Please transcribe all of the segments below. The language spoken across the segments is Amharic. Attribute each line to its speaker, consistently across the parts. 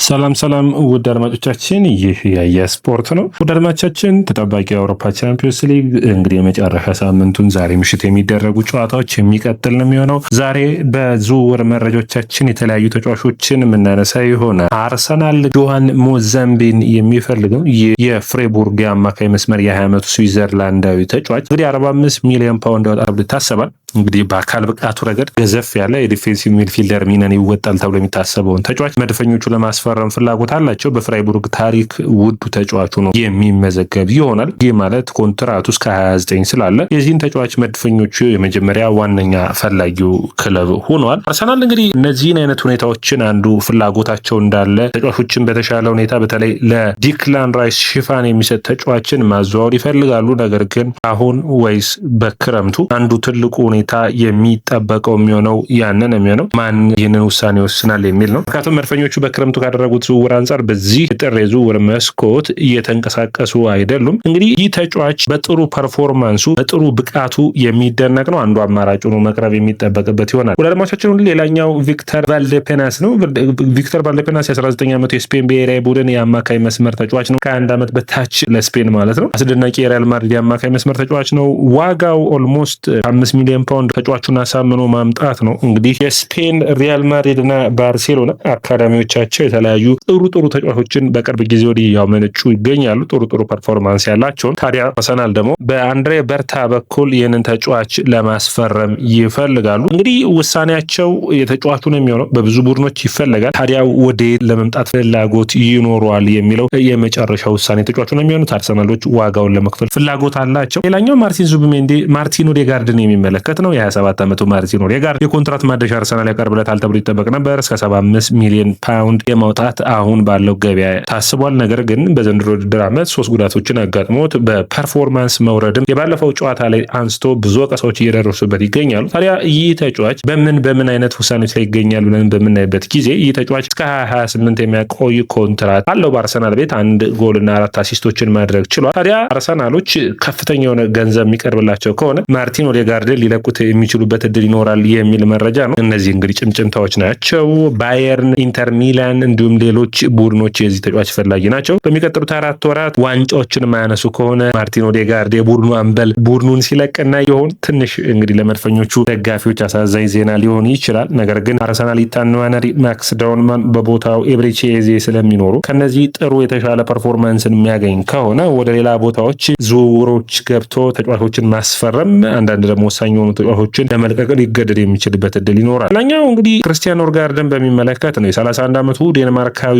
Speaker 1: ሰላም ውድ አድማጮቻችን፣ ይህ የስፖርት ነው። ውድ አድማጮቻችን፣ ተጠባቂ የአውሮፓ ቻምፒዮንስ ሊግ እንግዲህ የመጨረሻ ሳምንቱን ዛሬ ምሽት የሚደረጉ ጨዋታዎች የሚቀጥል ነው የሚሆነው። ዛሬ በዝውውር መረጃዎቻችን የተለያዩ ተጫዋቾችን የምናነሳ ይሆናል። አርሰናል ጆሃን ሞዛምቢን የሚፈልገው የፍሬቡርግ አማካይ መስመር የ20 ዓመቱ ስዊዘርላንዳዊ ተጫዋች እንግዲህ 45 ሚሊዮን ፓውንድ ያወጣል ይታሰባል። እንግዲህ በአካል ብቃቱ ረገድ ገዘፍ ያለ የዲፌንሲቭ ሚድፊልደር ሚናን ይወጣል ተብሎ የሚታሰበውን ተጫዋች መድፈኞቹ ለማስፈረም ፍላጎት አላቸው። በፍራይቡርግ ታሪክ ውዱ ተጫዋቹ ነው የሚመዘገብ ይሆናል። ይህ ማለት ኮንትራቱ እስከ 29 ስላለ የዚህን ተጫዋች መድፈኞቹ የመጀመሪያ ዋነኛ ፈላጊው ክለብ ሆኗል። አርሰናል እንግዲህ እነዚህን አይነት ሁኔታዎችን አንዱ ፍላጎታቸው እንዳለ ተጫዋቾችን በተሻለ ሁኔታ በተለይ ለዲክላን ራይስ ሽፋን የሚሰጥ ተጫዋችን ማዘዋወር ይፈልጋሉ። ነገር ግን አሁን ወይስ በክረምቱ አንዱ ትልቁ ሁኔታ የሚጠበቀው የሚሆነው ያንን የሚሆነው ማን ይህንን ውሳኔ ይወስናል የሚል ነው። ምክንያቱም መድፈኞቹ በክረምቱ ካደረጉት ዝውውር አንጻር በዚህ ጥር የዝውውር መስኮት እየተንቀሳቀሱ አይደሉም። እንግዲህ ይህ ተጫዋች በጥሩ ፐርፎርማንሱ በጥሩ ብቃቱ የሚደነቅ ነው። አንዱ አማራጭ ነው መቅረብ የሚጠበቅበት ይሆናል። ወደ አድማጮቻችን ሌላኛው ቪክተር ቫልዴፔናስ ነው። ቪክተር ቫልዴፔናስ የ19 ዓመቱ የስፔን ብሔራዊ ቡድን የአማካይ መስመር ተጫዋች ነው። ከ1 ዓመት በታች ለስፔን ማለት ነው። አስደናቂ የሪያል ማድሪድ የአማካይ መስመር ተጫዋች ነው። ዋጋው ኦልሞስት 5 ሚሊዮን ፓውንድ ተጫዋቹን አሳምኖ ማምጣት ነው። እንግዲህ የስፔን ሪያል ማድሪድ እና ባርሴሎና አካዳሚዎቻቸው የተለያዩ ጥሩ ተጫዋቾችን በቅርብ ጊዜ ወዲህ ያመነጩ ይገኛሉ። ጥሩ ፐርፎርማንስ ያላቸውን። ታዲያ አርሰናል ደግሞ በአንድሬ በርታ በኩል ይህንን ተጫዋች ለማስፈረም ይፈልጋሉ። እንግዲህ ውሳኔያቸው የተጫዋቹን የሚሆነው በብዙ ቡድኖች ይፈለጋል። ታዲያ ወደ ለመምጣት ፍላጎት ይኖረዋል የሚለው የመጨረሻ ውሳኔ ተጫዋቹን የሚሆኑት አርሰናሎች ዋጋውን ለመክፈል ፍላጎት አላቸው። ሌላኛው ማርቲን ኦዴጋርድን የሚመለከት ነው። የ27 ዓመቱ ማርቲን ኦዴጋርድ የኮንትራት ማደሻ አርሰናል ያቀርብለታል ተብሎ ይጠበቅ ነበር። እስከ 75 ሚሊዮን ፓውንድ የማውጣት አሁን ባለው ገበያ ታስቧል። ነገር ግን በዘንድሮ ውድድር ዓመት 3 ጉዳቶችን አጋጥሞት በፐርፎርማንስ መውረድም የባለፈው ጨዋታ ላይ አንስቶ ብዙ ወቀሳዎች እየደረሱበት ይገኛሉ። ታዲያ ይህ ተጫዋች በምን አይነት ውሳኔዎች ላይ ይገኛል ብለን በምናይበት ጊዜ ይህ ተጫዋች እስከ 2028 የሚያቆይ ኮንትራት አለው። በአርሰናል ቤት 1 ጎልና 4 አሲስቶችን ማድረግ ችሏል። ታዲያ አርሰናሎች ከፍተኛ የሆነ ገንዘብ የሚቀርብላቸው ከሆነ ማርቲን ኦዴጋርድን ሊለቁት የሚችሉበት እድል ይኖራል የሚል መረጃ ነው። እነዚህ እንግዲህ ጭምጭምታዎች ናቸው። ባየርን፣ ኢንተር ሚላን እንዲሁም ሌሎች ቡድኖች የዚህ ተጫዋች ፈላጊ ናቸው። በሚቀጥሉት 4 ወራት ዋንጫዎችን የማያነሱ ከሆነ ማርቲን ኦዴጋርድ የቡድኑ አምበል ቡድኑን ሲለቅና ይሆን ትንሽ እንግዲህ ለመድፈኞቹ ደጋፊዎች አሳዛኝ ዜና ሊሆን ይችላል። ነገር ግን አርሰናል ኢታን ንዋነሪ፣ ማክስ ዳውንማን በቦታው ኤብሬቺዜ ስለሚኖሩ ከነዚህ ጥሩ የተሻለ ፐርፎርማንስን የሚያገኝ ከሆነ ወደ ሌላ ቦታዎች ዝውውሮች ገብቶ ተጫዋቾችን ማስፈረም አንዳንድ ደግሞ ወሳኝ የሆኑ ተጫዋቾችን ለመልቀቅ ሊገደድ የሚችልበት እድል ይኖራል። ሌላኛው እንግዲህ ክርስቲያን ኖርጋርድን በሚመለከት ነው። የ31 ዓመቱ ዴንማርካዊ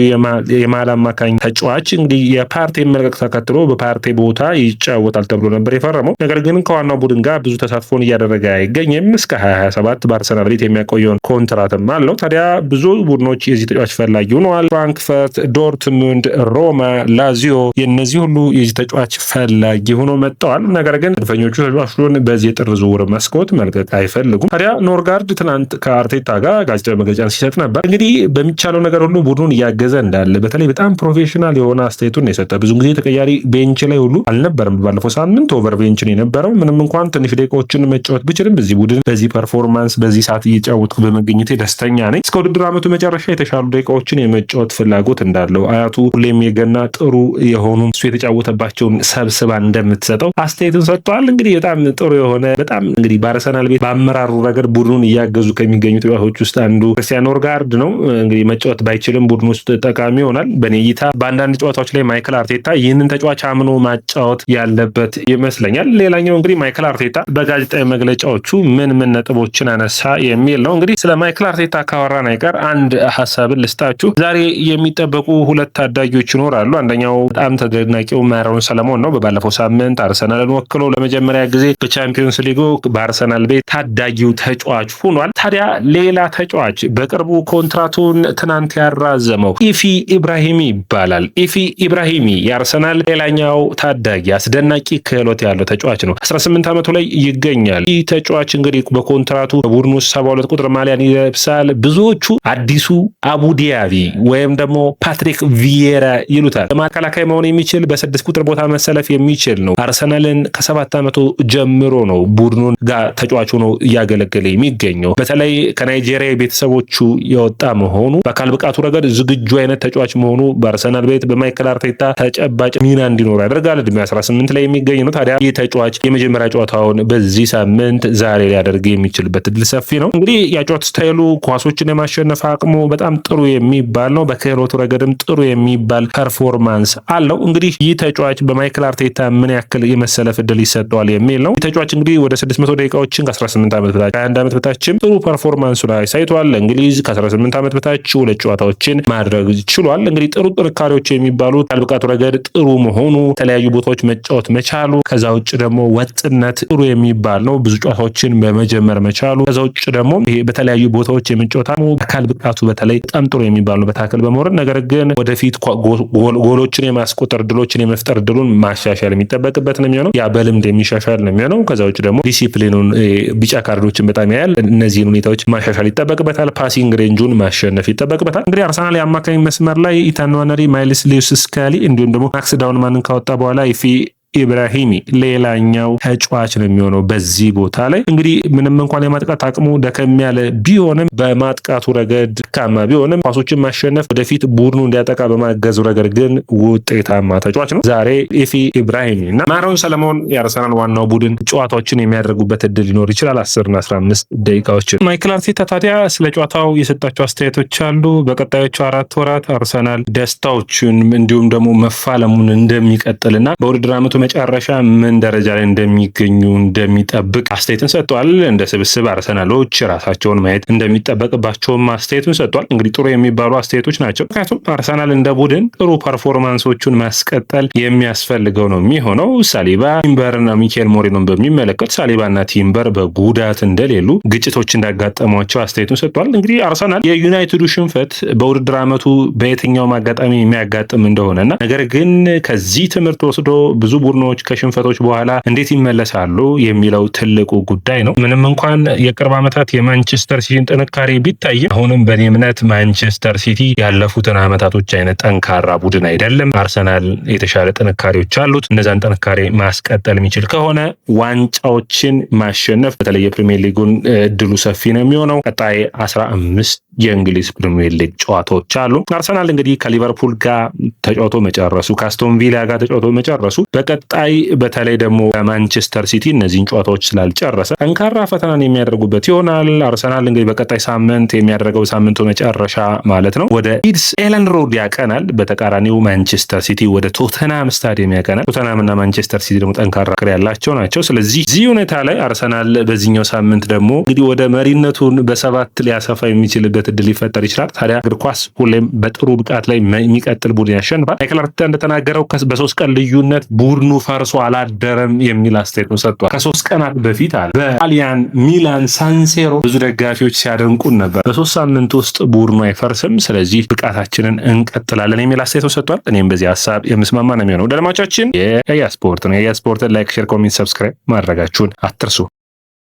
Speaker 1: የመሃል አማካኝ ተጫዋች እንግዲህ የፓርቴን መልቀቅ ተከትሎ በፓርቴ ቦታ ይጫወታል ተብሎ ነበር የፈረመው። ነገር ግን ከዋናው ቡድን ጋር ብዙ ተሳትፎን እያደረገ አይገኝም። እስከ 2027 በአርሰናል ቤት የሚያቆየውን ኮንትራትም አለው። ታዲያ ብዙ ቡድኖች የዚህ ተጫዋች ፈላጊ ሆነዋል። ፍራንክፈርት፣ ዶርትሙንድ፣ ሮማ፣ ላዚዮ የነዚህ ሁሉ የዚህ ተጫዋች ፈላጊ ሆኖ መጥተዋል። ነገር ግን መድፈኞቹ ተጫዋቹን በዚህ የጥር ዝውውር መስኮት መልቀቅ አይፈልጉም። ታዲያ ኖርጋርድ ትናንት ከአርቴታ ጋር ጋዜጣዊ መግለጫን ሲሰጥ ነበር። እንግዲህ በሚቻለው ነገር ሁሉ ቡድኑን እያገዘ እንዳለ በተለይ በጣም ፕሮፌሽናል የሆነ አስተያየቱን የሰጠ ብዙ ጊዜ ተቀያሪ ቤንች ላይ ሁሉ አልነበረም። ባለፈው ሳምንት ኦቨር ቤንች ነው የነበረው። ምንም እንኳን ትንሽ ደቂቃዎችን መጫወት ብችልም በዚህ ቡድን በዚህ ፐርፎርማንስ በዚህ ሰዓት እየጫወትኩ በመገኘቴ ደስተኛ ነኝ። እስከ ውድድር ዓመቱ መጨረሻ የተሻሉ ደቂቃዎችን የመጫወት ፍላጎት እንዳለው አያቱ ሁሌም የገና ጥሩ የሆኑ እሱ የተጫወተባቸውን ሰብስባ እንደምትሰጠው አስተያየቱን ሰጥቷል። እንግዲህ በጣም ጥሩ የሆነ በጣም እንግዲህ በአርሰናል ቤት በአመራሩ ረገድ ቡድኑን እያገዙ ከሚገኙ ተጫዋቾች ውስጥ አንዱ ክርስቲያን ኖርጋርድ ነው። እንግዲህ መጫወት ባይችልም ቡድን ውስጥ ጠቃሚ ይሆናል። በኔ እይታ በአንዳንድ ጨዋታዎች ላይ ማይክል አርቴታ ይህንን ተጫዋች አምኖ ማጫወት ያለበት ይመስለኛል። ሌላኛው እንግዲህ ማይክል አርቴታ በጋዜጣዊ መግለጫዎቹ ምን ነጥቦችን አነሳ የሚል ነው። እንግዲህ ስለ ማይክል አርቴታ ካወራን አይቀር አንድ ሀሳብን ልስጣችሁ። ዛሬ የሚጠበቁ 2 ታዳጊዎች ይኖራሉ። አንደኛው በጣም ተደናቂው ማሮን ሰለሞን ነው። በባለፈው ሳምንት አርሰናልን ወክሎ ለመጀመሪያ ጊዜ በቻምፒዮንስ ሊጉ በአርሰናል ቤት ታዳጊው ተጫዋች ሆኗል። ታዲያ ሌላ ተጫዋች በቅርቡ ኮንትራቱን ትናንት ያራዘመው ኢፊ ኢብራሂሚ ይባላል። ኢፊ ኢብራሂሚ የአርሰናል ሌላኛው ታዳጊ አስደናቂ ክህሎት ያለው ተጫዋች ነው። 18 ዓመቱ ላይ ይገኛል። ይህ ተጫዋች እንግዲህ በኮንትራቱ በቡድኑ 72 ቁጥር ማሊያን ይለብሳል። ብዙዎቹ አዲሱ አቡዲያቢ ወይም ደግሞ ፓትሪክ ቪዬራ ይሉታል። በማዕከላካይ መሆን የሚችል በ6 ቁጥር ቦታ መሰለፍ የሚችል ነው። አርሰናልን ከ7 ዓመቱ ጀምሮ ነው ቡድኑን ጋር ተጫዋች ሆኖ እያገለገለ የሚገኘው። በተለይ ከናይጄሪያ ቤተሰቦቹ የወጣ መሆኑ በአካል ብቃቱ ረገድ ዝግጁ አይነት ተጫዋች መሆኑ በአርሰናል ቤት በማይከል አርቴታ ተጨባጭ ሚና እንዲኖር ያደርጋል። እድሜ 18 ላይ የሚገኝ ነው። ታዲያ ይህ ተጫዋች የመጀመሪያ ጨዋታውን በዚህ ሳምንት ዛሬ ሊያደርግ የሚችልበት እድል ሰፊ ነው። እንግዲህ የጨዋታ ስታይሉ ኳሶችን የማሸነፍ አቅሙ በጣም ጥሩ የሚባል ነው። በክህሎቱ ረገድም ጥሩ የሚባል ፐርፎርማንስ አለው። እንግዲህ ይህ ተጫዋች በማይክል አርቴታ ምን ያክል የመሰለፍ እድል ይሰጠዋል የሚል ነው። ይህ ተጫዋች እንግዲህ ወደ 600 ደቂቃዎችን ከ18 ዓመት በታች 21 ዓመት በታችም ጥሩ ፐርፎርማንሱ ላይ ሳይቷል። እንግሊዝ ከ18 ዓመት በታች ሁለት ጨዋታዎችን ማድረግ ችሏል። እንግዲህ ጥሩ ጥንካሬዎች የሚባሉት አልብቃቱ ረገድ ጥሩ መሆኑ፣ የተለያዩ ቦታዎች መጫወት መቻሉ፣ ከዛ ውጭ ደግሞ ወጥነት ጥሩ የሚባል ነው። ብዙ ጨዋታዎችን በመጀመር መቻሉ፣ ከዛ ውጭ ደግሞ ይሄ በተለያዩ ቦታዎች የመጫወት አካል ብቃቱ በተለይ በጣም ጥሩ የሚባል ነው በታከል በመውረድ ነገር ግን ወደፊት ጎሎችን የማስቆጠር ድሎችን የመፍጠር ድሉን ማሻሻል የሚጠበቅበት ነው የሚሆነው። ያ በልምድ የሚሻሻል ነው የሚሆነው። ከዛ ውጭ ደግሞ ዲሲፕሊኑን ቢጫ ካርዶችን በጣም ያያል። እነዚህን ሁኔታዎች ማሻሻል ይጠበቅበታል። ፓሲንግ ሬንጁን ማሸነፍ ይጠበቅበታል። እንግዲህ አርሰናል የአማካኝ መስመር ላይ ኢታን ንዋነሪ፣ ማይልስ ሊዩስ ስካሊ እንዲሁም ደግሞ ማክስ ዳውንማንን ካወጣ በኋላ ይፊ ኢብራሂሚ ሌላኛው ተጫዋች ነው የሚሆነው በዚህ ቦታ ላይ። እንግዲህ ምንም እንኳን የማጥቃት አቅሙ ደከም ያለ ቢሆንም በማጥቃቱ ረገድ ደካማ ቢሆንም ኳሶችን ማሸነፍ ወደፊት ቡድኑ እንዲያጠቃ በማገዙ ረገድ ግን ውጤታማ ተጫዋች ነው። ዛሬ ኢፊ ኢብራሂሚ እና ማሮን ሰለሞን የአርሰናል ዋናው ቡድን ጨዋታዎችን የሚያደርጉበት እድል ሊኖር ይችላል 10 እና 15 ደቂቃዎችን። ማይክል አርቴታ ታዲያ ስለ ጨዋታው የሰጣቸው አስተያየቶች አሉ። በቀጣዮቹ 4 ወራት አርሰናል ደስታዎችን እንዲሁም ደግሞ መፋለሙን እንደሚቀጥልና በውድድር ዓመቱ መጨረሻ ምን ደረጃ ላይ እንደሚገኙ እንደሚጠብቅ አስተያየትን ሰጥቷል። እንደ ስብስብ አርሰናሎች ራሳቸውን ማየት እንደሚጠበቅባቸውም አስተያየቱን ሰጥቷል። እንግዲህ ጥሩ የሚባሉ አስተያየቶች ናቸው። ምክንያቱም አርሰናል እንደ ቡድን ጥሩ ፐርፎርማንሶቹን ማስቀጠል የሚያስፈልገው ነው የሚሆነው። ሳሊባ፣ ቲምበርና ሚኬል ሞሪኖን በሚመለከት ሳሊባና ቲምበር በጉዳት እንደሌሉ ግጭቶች እንዳጋጠሟቸው አስተያየቱን ሰጥቷል። እንግዲህ አርሰናል የዩናይትዱ ሽንፈት በውድድር ዓመቱ በየትኛውም አጋጣሚ የሚያጋጥም እንደሆነና ነገር ግን ከዚህ ትምህርት ወስዶ ብዙ ቡድኖች ከሽንፈቶች በኋላ እንዴት ይመለሳሉ የሚለው ትልቁ ጉዳይ ነው። ምንም እንኳን የቅርብ ዓመታት የማንቸስተር ሲቲን ጥንካሬ ቢታይም አሁንም በእኔ እምነት ማንቸስተር ሲቲ ያለፉትን ዓመታቶች አይነት ጠንካራ ቡድን አይደለም። አርሰናል የተሻለ ጥንካሬዎች አሉት። እነዛን ጥንካሬ ማስቀጠል የሚችል ከሆነ ዋንጫዎችን ማሸነፍ በተለይ የፕሪሚየር ሊጉን እድሉ ሰፊ ነው የሚሆነው። ቀጣይ 15 የእንግሊዝ ፕሪሚየር ሊግ ጨዋታዎች አሉ። አርሰናል እንግዲህ ከሊቨርፑል ጋር ተጫውቶ መጨረሱ፣ ከአስቶን ቪላ ጋር ተጫውቶ መጨረሱ በቀጣይ በተለይ ደግሞ ማንቸስተር ሲቲ እነዚህን ጨዋታዎች ስላልጨረሰ ጠንካራ ፈተናን የሚያደርጉበት ይሆናል። አርሰናል እንግዲህ በቀጣይ ሳምንት የሚያደርገው ሳምንቱ መጨረሻ ማለት ነው ወደ ኢድስ ኤለን ሮድ ያቀናል። በተቃራኒው ማንቸስተር ሲቲ ወደ ቶተናም ስታዲየም ያቀናል። ቶተናም እና ማንቸስተር ሲቲ ደግሞ ጠንካራ ክር ያላቸው ናቸው። ስለዚህ እዚህ ሁኔታ ላይ አርሰናል በዚህኛው ሳምንት ደግሞ እንግዲህ ወደ መሪነቱን በ7 ሊያሰፋ የሚችልበት እድል ሊፈጠር ይችላል። ታዲያ እግር ኳስ ሁሌም በጥሩ ብቃት ላይ የሚቀጥል ቡድን ያሸንፋል። ማይክል አርቴታ እንደተናገረው በ3 ቀን ልዩነት ቡድኑ ፈርሶ አላደረም የሚል አስተያየት ሰጥቷል። ከ3 ቀናት በፊት አለ በጣሊያን ሚላን ሳንሴሮ ብዙ ደጋፊዎች ሲያደንቁን ነበር። በ3 ሳምንት ውስጥ ቡድኑ አይፈርስም፣ ስለዚህ ብቃታችንን እንቀጥላለን የሚል አስተያየት ሰጥቷል። እኔም በዚህ ሀሳብ የምስማማ ነው የሚሆነው። ወደ አድማጮቻችን የያ ስፖርት ነው። የያ ስፖርትን ላይክ፣ ሼር፣ ኮሜንት፣ ሰብስክራይብ ማድረጋችሁን አትርሱ።